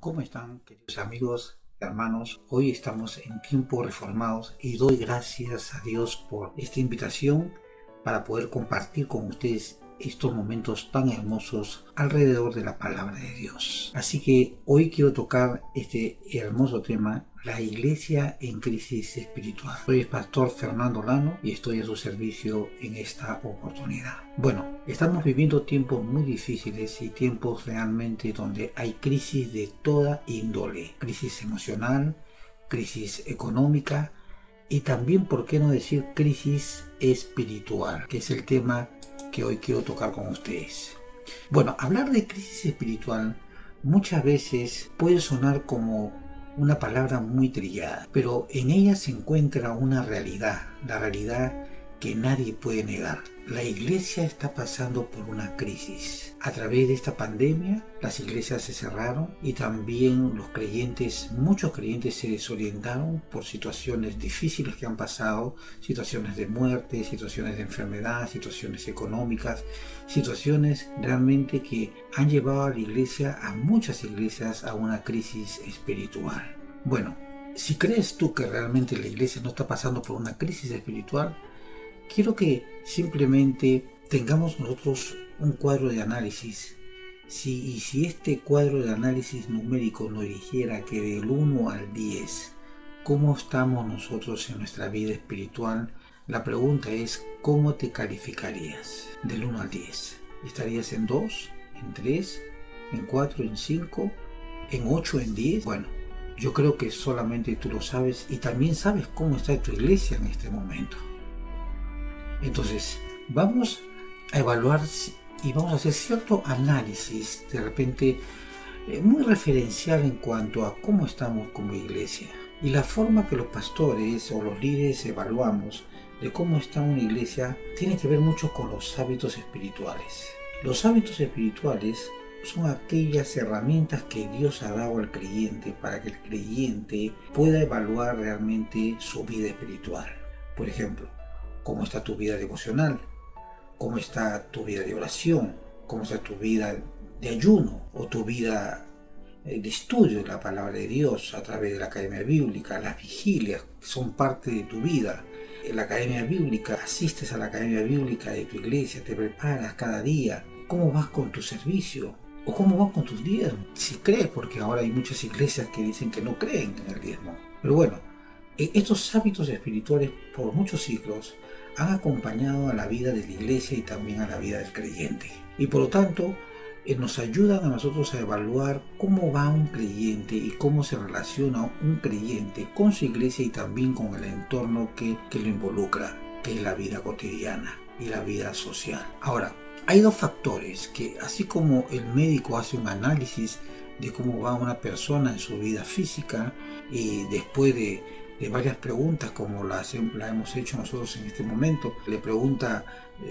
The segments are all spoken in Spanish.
¿Cómo están, queridos amigos, hermanos? Hoy estamos en tiempos reformados y doy gracias a Dios por esta invitación para poder compartir con ustedes estos momentos tan hermosos alrededor de la palabra de Dios. Así que hoy quiero tocar este hermoso tema, la iglesia en crisis espiritual. Soy el pastor Fernando Lano y estoy a su servicio en esta oportunidad. Bueno, estamos viviendo tiempos muy difíciles y tiempos realmente donde hay crisis de toda índole. Crisis emocional, crisis económica y también, ¿por qué no decir, crisis espiritual? Que es el tema que hoy quiero tocar con ustedes. Bueno, hablar de crisis espiritual muchas veces puede sonar como una palabra muy trillada, pero en ella se encuentra una realidad, la realidad que nadie puede negar. La iglesia está pasando por una crisis. A través de esta pandemia, las iglesias se cerraron y también los creyentes, muchos creyentes se desorientaron por situaciones difíciles que han pasado, situaciones de muerte, situaciones de enfermedad, situaciones económicas, situaciones realmente que han llevado a la iglesia, a muchas iglesias, a una crisis espiritual. Bueno, si crees tú que realmente la iglesia no está pasando por una crisis espiritual, quiero que simplemente tengamos nosotros un cuadro de análisis. Si este cuadro de análisis numérico nos dijera que del 1 al 10, ¿cómo estamos nosotros en nuestra vida espiritual? La pregunta es, ¿cómo te calificarías del 1 al 10? ¿Estarías en 2, en 3, en 4, en 5, en 8, en 10? Bueno, yo creo que solamente tú lo sabes y también sabes cómo está tu iglesia en este momento. Entonces, vamos a evaluar y vamos a hacer cierto análisis, de repente muy referencial en cuanto a cómo estamos como iglesia. Y la forma que los pastores o los líderes evaluamos de cómo está una iglesia tiene que ver mucho con los hábitos espirituales. Los hábitos espirituales son aquellas herramientas que Dios ha dado al creyente para que el creyente pueda evaluar realmente su vida espiritual. Por ejemplo, ¿cómo está tu vida devocional? ¿Cómo está tu vida de oración? ¿Cómo está tu vida de ayuno? ¿O tu vida de estudio de la palabra de Dios a través de la Academia Bíblica? Las vigilias son parte de tu vida. En la Academia Bíblica, asistes a la Academia Bíblica de tu iglesia, te preparas cada día. ¿Cómo vas con tu servicio? ¿O cómo vas con tus diezmos? Si crees, porque ahora hay muchas iglesias que dicen que no creen en el diezmo. Pero bueno, estos hábitos espirituales por muchos siglos han acompañado a la vida de la iglesia y también a la vida del creyente. Y por lo tanto, nos ayudan a nosotros a evaluar cómo va un creyente y cómo se relaciona un creyente con su iglesia y también con el entorno que lo involucra, que es la vida cotidiana y la vida social. Ahora, hay dos factores que, así como el médico hace un análisis de cómo va una persona en su vida física y después de varias preguntas como la hemos hecho nosotros en este momento, le pregunta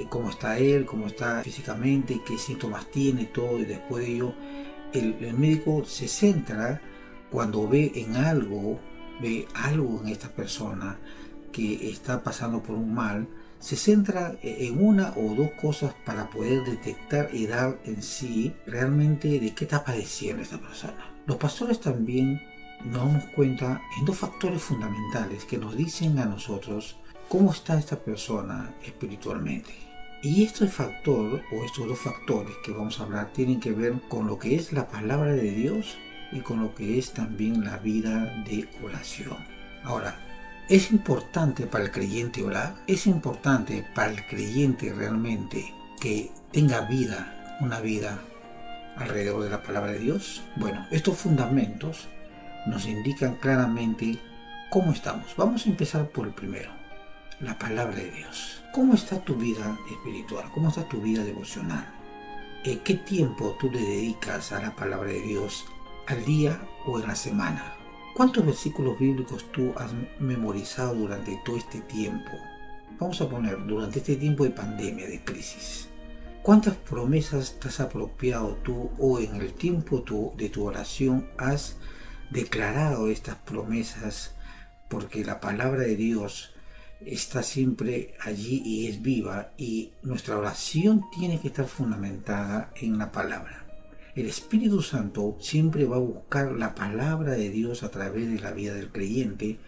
cómo está él, cómo está físicamente, qué síntomas tiene, todo, y después de ello el médico se centra cuando ve algo en esta persona que está pasando por un mal, se centra en una o dos cosas para poder detectar y dar en sí realmente de qué está padeciendo esta persona. Los pastores también nos damos cuenta en dos factores fundamentales que nos dicen a nosotros cómo está esta persona espiritualmente. Y este factor o estos dos factores que vamos a hablar tienen que ver con lo que es la palabra de Dios y con lo que es también la vida de oración. Ahora, ¿es importante para el creyente orar? ¿Es importante para el creyente realmente que tenga vida, una vida alrededor de la palabra de Dios? Bueno, estos fundamentos nos indican claramente cómo estamos. Vamos a empezar por el primero, la palabra de Dios. ¿Cómo está tu vida espiritual? ¿Cómo está tu vida devocional? ¿Qué tiempo tú le dedicas a la palabra de Dios al día o en la semana? ¿Cuántos versículos bíblicos tú has memorizado durante todo este tiempo? Vamos a poner, durante este tiempo de pandemia, de crisis. ¿Cuántas promesas te has apropiado tú o en el tiempo de tu oración has declarado estas promesas? Porque la palabra de Dios está siempre allí y es viva, y nuestra oración tiene que estar fundamentada en la palabra. El Espíritu Santo siempre va a buscar la palabra de Dios a través de la vida del creyente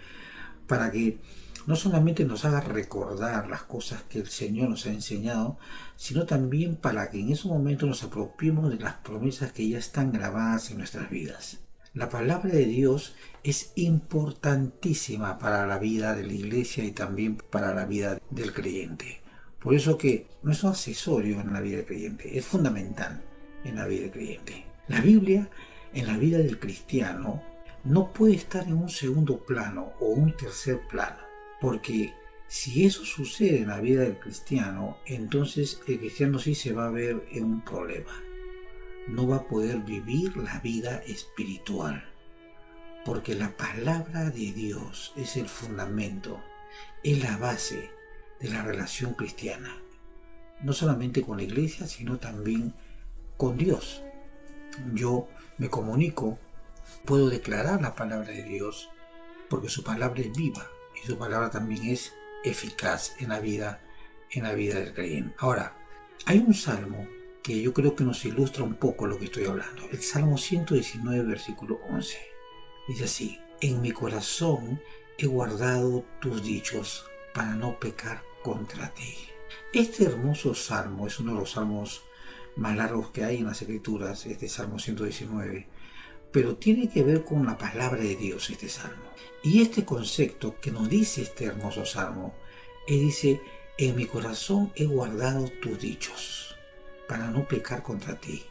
para que no solamente nos haga recordar las cosas que el Señor nos ha enseñado, sino también para que en ese momento nos apropiemos de las promesas que ya están grabadas en nuestras vidas. La palabra de Dios es importantísima para la vida de la iglesia y también para la vida del creyente. Por eso que no es un accesorio en la vida del creyente, es fundamental en la vida del creyente. La Biblia en la vida del cristiano no puede estar en un segundo plano o un tercer plano, porque si eso sucede en la vida del cristiano, entonces el cristiano sí se va a ver en un problema. No va a poder vivir la vida espiritual, porque la palabra de Dios es el fundamento, es la base de la relación cristiana, no solamente con la iglesia, sino también con Dios. Yo me comunico, puedo declarar la palabra de Dios, porque su palabra es viva y su palabra también es eficaz en la vida del creyente. Ahora, hay un salmo que yo creo que nos ilustra un poco lo que estoy hablando. El Salmo 119, versículo 11. Dice así: en mi corazón he guardado tus dichos para no pecar contra ti. Este hermoso salmo es uno de los salmos más largos que hay en las Escrituras, este Salmo 119, pero tiene que ver con la palabra de Dios este salmo. Y este concepto que nos dice este hermoso salmo, él dice: en mi corazón he guardado tus dichos para no pecar contra ti.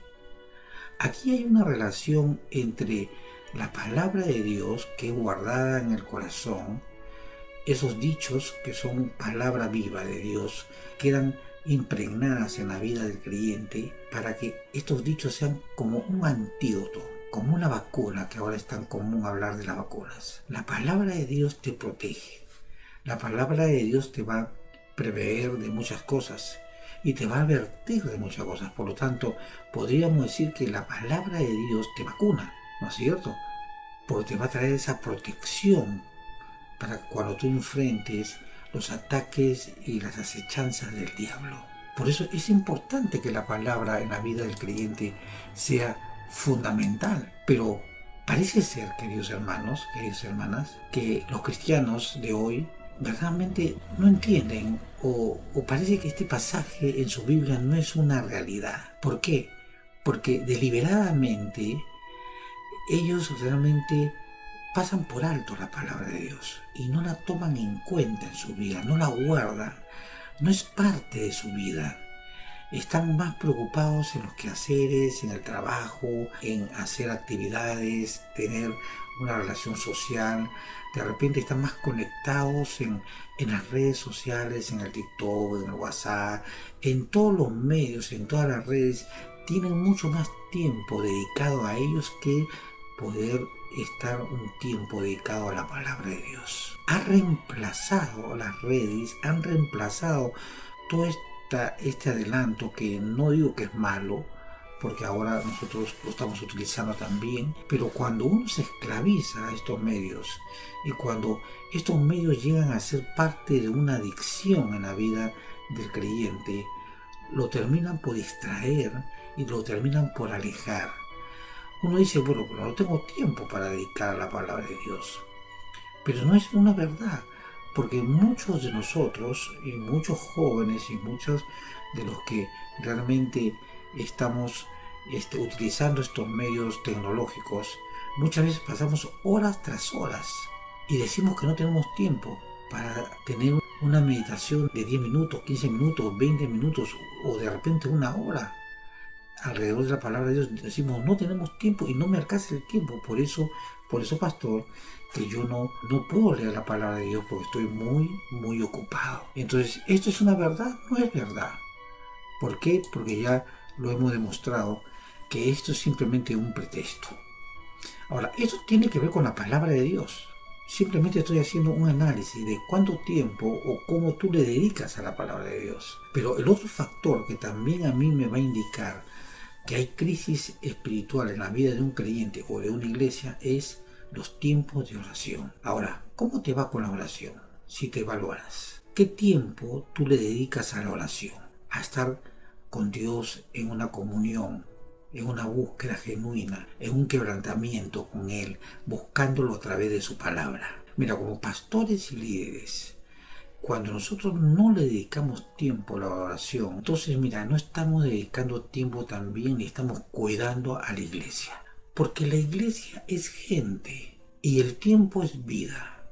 Aquí hay una relación entre la palabra de Dios que es guardada en el corazón, esos dichos que son palabra viva de Dios, quedan impregnadas en la vida del creyente para que estos dichos sean como un antídoto, como una vacuna, que ahora es tan común hablar de las vacunas. La palabra de Dios te protege. La palabra de Dios te va a prever de muchas cosas y te va a advertir de muchas cosas. Por lo tanto, podríamos decir que la palabra de Dios te vacuna, ¿no es cierto? Porque te va a traer esa protección para cuando tú enfrentes los ataques y las acechanzas del diablo. Por eso es importante que la palabra en la vida del creyente sea fundamental. Pero parece ser, queridos hermanos, queridas hermanas, que los cristianos de hoy verdaderamente no entienden o parece que este pasaje en su Biblia no es una realidad. ¿Por qué? Porque deliberadamente ellos realmente pasan por alto la palabra de Dios y no la toman en cuenta en su vida, no la guardan, no es parte de su vida. Están más preocupados en los quehaceres, en el trabajo, en hacer actividades, tener una relación social. De repente están más conectados en las redes sociales, en el TikTok, en el WhatsApp, en todos los medios, en todas las redes. Tienen mucho más tiempo dedicado a ellos que poder estar un tiempo dedicado a la palabra de Dios. Ha reemplazado las redes, han reemplazado todo este adelanto, que no digo que es malo, porque ahora nosotros lo estamos utilizando también, pero cuando uno se esclaviza a estos medios y cuando estos medios llegan a ser parte de una adicción en la vida del creyente, lo terminan por distraer y lo terminan por alejar. Uno dice: bueno, pero no tengo tiempo para dedicar a la palabra de Dios. Pero no es una verdad, porque muchos de nosotros y muchos jóvenes y muchos de los que realmente estamos utilizando estos medios tecnológicos, muchas veces pasamos horas tras horas y decimos que no tenemos tiempo para tener una meditación de 10 minutos, 15 minutos, 20 minutos o de repente una hora alrededor de la palabra de Dios. Decimos: no tenemos tiempo y no me alcanza el tiempo. Por eso, pastor, que yo no puedo leer la palabra de Dios porque estoy muy ocupado. Entonces, ¿esto es una verdad? No es verdad. ¿Por qué? Porque ya lo hemos demostrado que esto es simplemente un pretexto. Ahora, esto tiene que ver con la palabra de Dios. Simplemente estoy haciendo un análisis de cuánto tiempo o cómo tú le dedicas a la palabra de Dios. Pero el otro factor que también a mí me va a indicar que hay crisis espiritual en la vida de un creyente o de una iglesia es los tiempos de oración. Ahora, ¿cómo te va con la oración? Si te evaluaras, ¿qué tiempo tú le dedicas a la oración? A estar con Dios en una comunión, en una búsqueda genuina, en un quebrantamiento con Él, buscándolo a través de su palabra. Mira, como pastores y líderes, cuando nosotros no le dedicamos tiempo a la oración, entonces mira, no estamos dedicando tiempo también ni estamos cuidando a la iglesia. Porque la iglesia es gente y el tiempo es vida.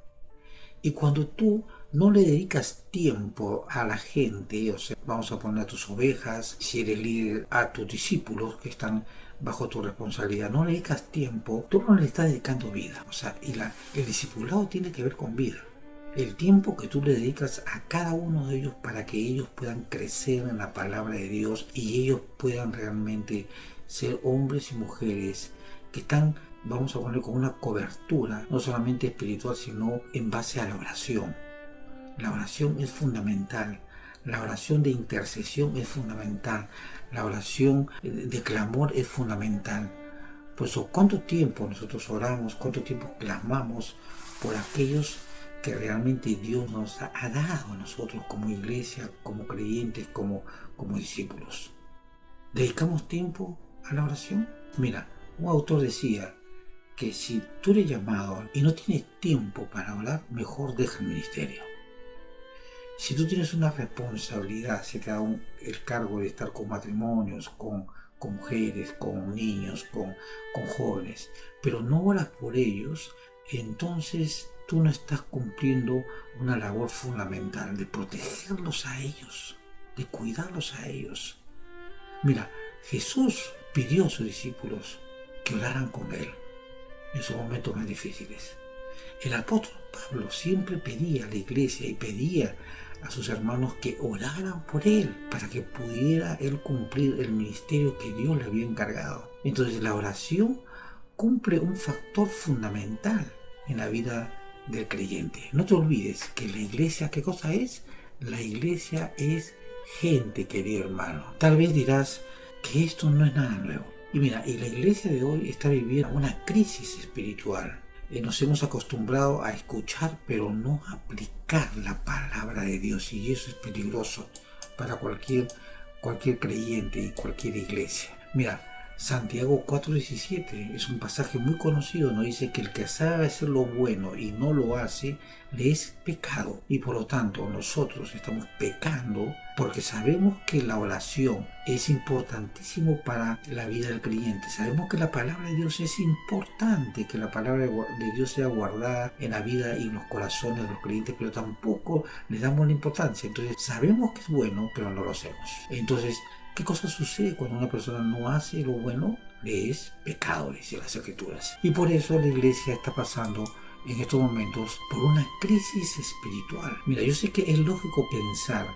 Y cuando tú no le dedicas tiempo a la gente, o sea, vamos a poner a tus ovejas, si eres líder, a tus discípulos que están bajo tu responsabilidad, no le dedicas tiempo, tú no le estás dedicando vida. O sea, el discipulado tiene que ver con vida. El tiempo que tú le dedicas a cada uno de ellos para que ellos puedan crecer en la palabra de Dios y ellos puedan realmente ser hombres y mujeres que están, vamos a poner, con una cobertura, no solamente espiritual, sino en base a la oración. La oración es fundamental. La oración de intercesión es fundamental. La oración de clamor es fundamental. Por eso, ¿cuánto tiempo nosotros oramos? ¿Cuánto tiempo clamamos por aquellos que realmente Dios nos ha dado a nosotros como iglesia, como creyentes, como discípulos? ¿Dedicamos tiempo a la oración? Mira, un autor decía que si tú eres llamado y no tienes tiempo para orar, mejor deja el ministerio. Si tú tienes una responsabilidad, si te da el cargo de estar con matrimonios, con mujeres, con niños, con jóvenes, pero no oras por ellos, entonces tú no estás cumpliendo una labor fundamental de protegerlos a ellos, de cuidarlos a ellos. Mira, Jesús pidió a sus discípulos que oraran con Él en sus momentos más difíciles. El apóstol Pablo siempre pedía a la iglesia y pedía a sus hermanos que oraran por Él para que pudiera Él cumplir el ministerio que Dios le había encargado. Entonces la oración cumple un factor fundamental en la vida del creyente. No te olvides que la iglesia, ¿qué cosa es? La iglesia es gente, querido hermano. Tal vez dirás que esto no es nada nuevo. Y mira, y la iglesia de hoy está viviendo una crisis espiritual. Nos hemos acostumbrado a escuchar, pero no a aplicar la palabra de Dios. Y eso es peligroso para cualquier creyente y cualquier iglesia. Mira, Santiago 4:17 es un pasaje muy conocido, nos dice que el que sabe hacer lo bueno y no lo hace, le es pecado. Y por lo tanto nosotros estamos pecando porque sabemos que la oración es importantísimo para la vida del creyente. Sabemos que la palabra de Dios es importante, que la palabra de Dios sea guardada en la vida y en los corazones de los creyentes, pero tampoco le damos la importancia. Entonces sabemos que es bueno, pero no lo hacemos. Entonces, ¿qué cosa sucede cuando una persona no hace lo bueno? Le es pecado, dice las Escrituras. Y por eso la iglesia está pasando en estos momentos por una crisis espiritual. Mira, yo sé que es lógico pensar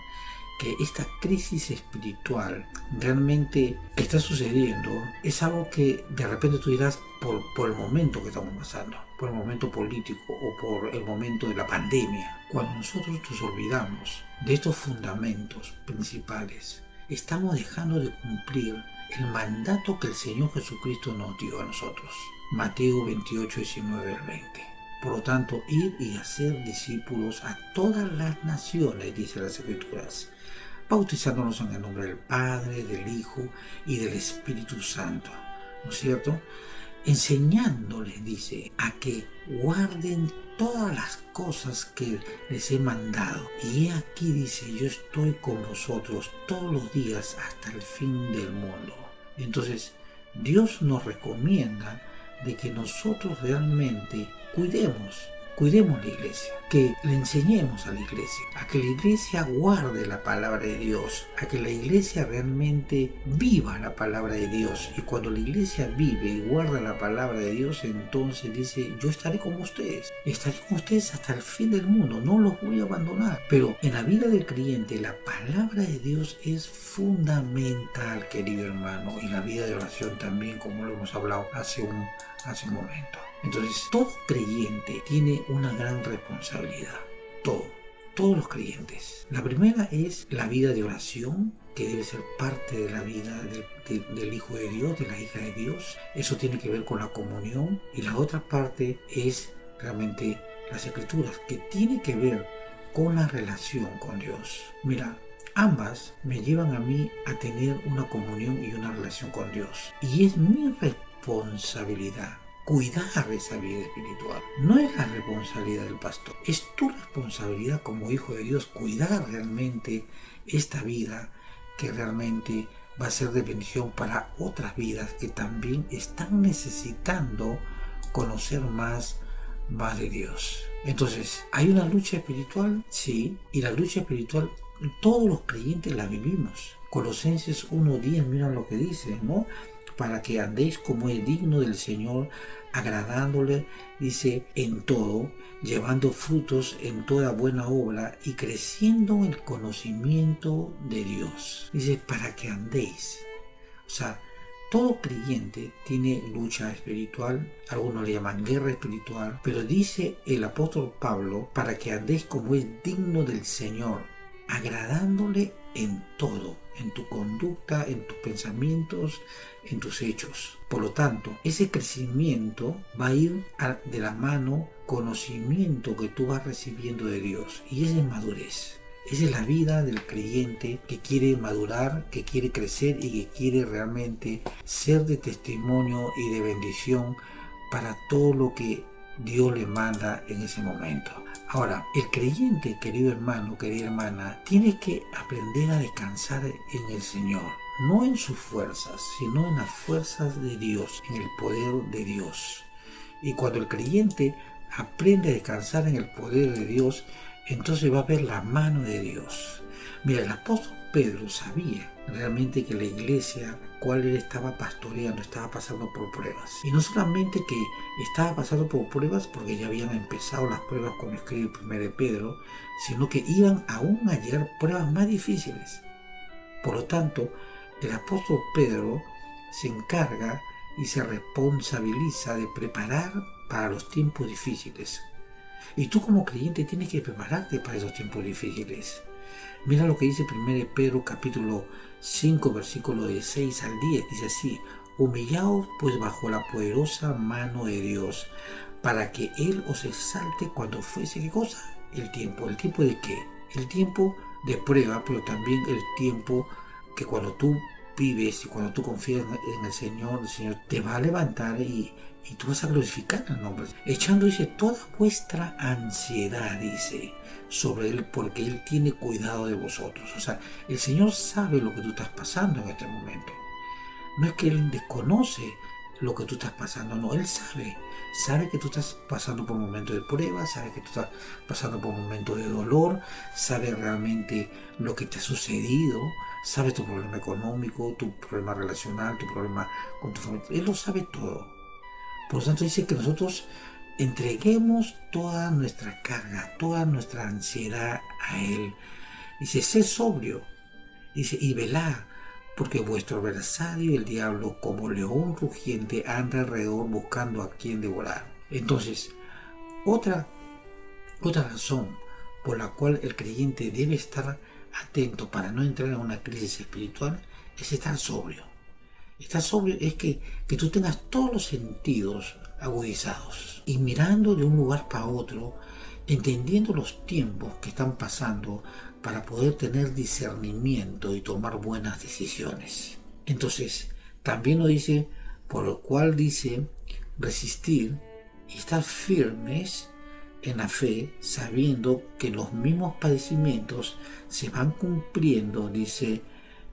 que esta crisis espiritual realmente está sucediendo. Es algo que de repente tú dirás por el momento que estamos pasando, por el momento político o por el momento de la pandemia. Cuando nosotros nos olvidamos de estos fundamentos principales, estamos dejando de cumplir el mandato que el Señor Jesucristo nos dio a nosotros. Mateo 28, 19 al 20. Por lo tanto, ir y hacer discípulos a todas las naciones, dice las Escrituras, bautizándonos en el nombre del Padre, del Hijo y del Espíritu Santo, ¿no es cierto? Enseñándoles, dice, a que guarden todas las cosas que les he mandado. Y he aquí, dice, yo estoy con vosotros todos los días hasta el fin del mundo. Entonces, Dios nos recomienda de que nosotros realmente cuidemos la iglesia, que le enseñemos a la iglesia, a que la iglesia guarde la palabra de Dios, a que la iglesia realmente viva la palabra de Dios. Y cuando la iglesia vive y guarda la palabra de Dios, entonces dice, yo estaré con ustedes hasta el fin del mundo, no los voy a abandonar. Pero en la vida del creyente, la palabra de Dios es fundamental, querido hermano, y la vida de oración también, como lo hemos hablado hace un momento. Entonces, todo creyente tiene una gran responsabilidad. Todos los creyentes. La primera es la vida de oración, que debe ser parte de la vida del Hijo de Dios, de la hija de Dios. Eso tiene que ver con la comunión. Y la otra parte es realmente las Escrituras, que tiene que ver con la relación con Dios. Mira, Ambas me llevan a mí a tener una comunión y una relación con Dios. Y es mi responsabilidad cuidar esa vida espiritual. No es la responsabilidad del pastor, es tu responsabilidad como hijo de Dios cuidar realmente esta vida que realmente va a ser de bendición para otras vidas que también están necesitando conocer más de Dios. Entonces, ¿hay una lucha espiritual? Sí, y la lucha espiritual todos los creyentes la vivimos. Colosenses 1:10, miren lo que dice, ¿no? Para que andéis como es digno del Señor, agradándole, dice, en todo, llevando frutos en toda buena obra y creciendo en el conocimiento de Dios. Dice, para que andéis. O sea, todo creyente tiene lucha espiritual, algunos le llaman guerra espiritual, pero dice el apóstol Pablo, para que andéis como es digno del Señor, agradándole en todo, en tu conducta, en tus pensamientos, en tus hechos. Por lo tanto, ese crecimiento va a ir de la mano conocimiento que tú vas recibiendo de Dios, y esa es madurez. Esa es la vida del creyente que quiere madurar, que quiere crecer y que quiere realmente ser de testimonio y de bendición para todo lo que Dios le manda en ese momento. Ahora, el creyente, querido hermano, querida hermana, tiene que aprender a descansar en el Señor. No en sus fuerzas, sino en las fuerzas de Dios, en el poder de Dios. Y cuando el creyente aprende a descansar en el poder de Dios, entonces va a ver la mano de Dios. Mira, el apóstol Pedro sabía realmente que la iglesia cual él estaba pastoreando estaba pasando por pruebas. Y no solamente que estaba pasando por pruebas porque ya habían empezado las pruebas cuando escribe 1 Pedro, sino que iban aún a llegar pruebas más difíciles. Por lo tanto, el apóstol Pedro se encarga y se responsabiliza de preparar para los tiempos difíciles. Y tú como creyente tienes que prepararte para esos tiempos difíciles. Mira lo que dice 1 Pedro capítulo 5 versículo de 6 al 10. Dice así: humillaos pues bajo la poderosa mano de Dios, para que Él os exalte cuando fuese, ¿qué cosa? El tiempo. ¿El tiempo de qué? El tiempo de prueba, pero también el tiempo que cuando tú vives y cuando tú confías en el Señor te va a levantar y tú vas a glorificar el nombre. Echando, dice, toda vuestra ansiedad, dice, sobre Él, porque Él tiene cuidado de vosotros. O sea, el Señor sabe lo que tú estás pasando en este momento. No es que Él desconoce lo que tú estás pasando, no, Él sabe que tú estás pasando por momentos de prueba, sabe que tú estás pasando por momentos de dolor, sabe realmente lo que te ha sucedido, sabe tu problema económico, tu problema relacional, tu problema con tu familia, Él lo sabe todo. Por lo tanto dice que nosotros entreguemos toda nuestra carga, toda nuestra ansiedad a Él. Dice, sé sobrio, dice, y velad, porque vuestro adversario, el diablo, como león rugiente, anda alrededor buscando a quien devorar. Entonces, otra razón por la cual el creyente debe estar atento para no entrar en una crisis espiritual es estar sobrio. Estar sobrio es que tú tengas todos los sentidos agudizados y mirando de un lugar para otro, entendiendo los tiempos que están pasando para poder tener discernimiento y tomar buenas decisiones. Entonces, también lo dice, por lo cual dice, resistir y estar firmes en la fe, sabiendo que los mismos padecimientos se van cumpliendo, dice,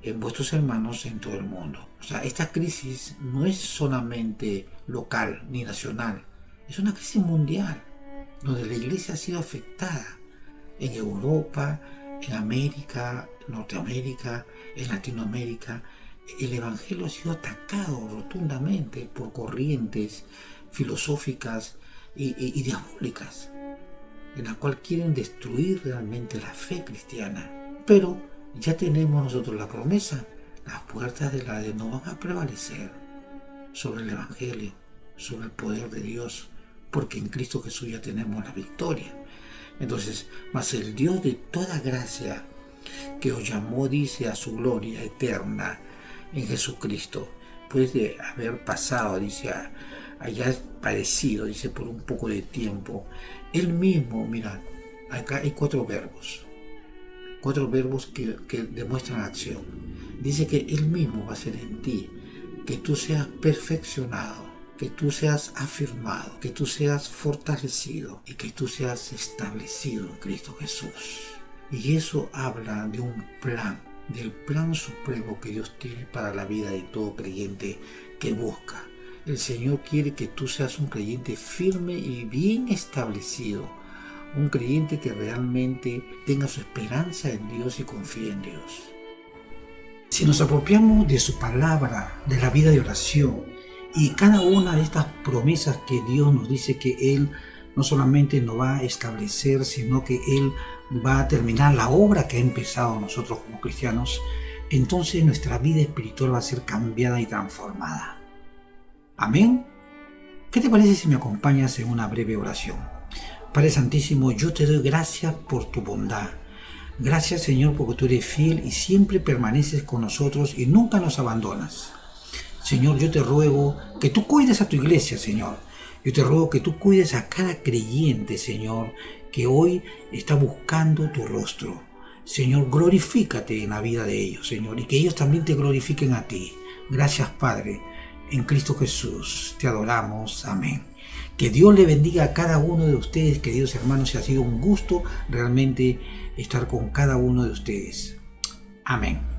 en vuestros hermanos en todo el mundo. O sea, esta crisis no es solamente local ni nacional, es una crisis mundial, donde la iglesia ha sido afectada en Europa, en América, Norteamérica, en Latinoamérica. El evangelio ha sido atacado rotundamente por corrientes filosóficas y diabólicas, en la cual quieren destruir realmente la fe cristiana. Pero ya tenemos nosotros la promesa, las puertas del Hades no van a prevalecer sobre el evangelio, sobre el poder de Dios, porque en Cristo Jesús ya tenemos la victoria. Entonces, mas el Dios de toda gracia, que os llamó, dice, a su gloria eterna en Jesucristo, después de haber pasado, dice, hayas padecido, dice, por un poco de tiempo, Él mismo, mira, acá hay 4 verbos, 4 verbos que demuestran acción. Dice que Él mismo va a hacer en ti que tú seas perfeccionado, que tú seas afirmado, que tú seas fortalecido y que tú seas establecido en Cristo Jesús. Y eso habla de un plan, del plan supremo que Dios tiene para la vida de todo creyente que busca. El Señor quiere que tú seas un creyente firme y bien establecido, un creyente que realmente tenga su esperanza en Dios y confíe en Dios. Si nos apropiamos de su palabra, de la vida de oración y cada una de estas promesas que Dios nos dice que Él no solamente nos va a establecer, sino que Él va a terminar la obra que ha empezado nosotros como cristianos, entonces nuestra vida espiritual va a ser cambiada y transformada. Amén. ¿Qué te parece si me acompañas en una breve oración? Padre Santísimo, yo te doy gracias por tu bondad. Gracias, Señor, porque tú eres fiel y siempre permaneces con nosotros y nunca nos abandonas. Señor, yo te ruego que tú cuides a tu iglesia, Señor. Yo te ruego que tú cuides a cada creyente, Señor, que hoy está buscando tu rostro. Señor, glorifícate en la vida de ellos, Señor, y que ellos también te glorifiquen a ti. Gracias, Padre. En Cristo Jesús te adoramos. Amén. Que Dios le bendiga a cada uno de ustedes, queridos hermanos, y ha sido un gusto realmente estar con cada uno de ustedes. Amén.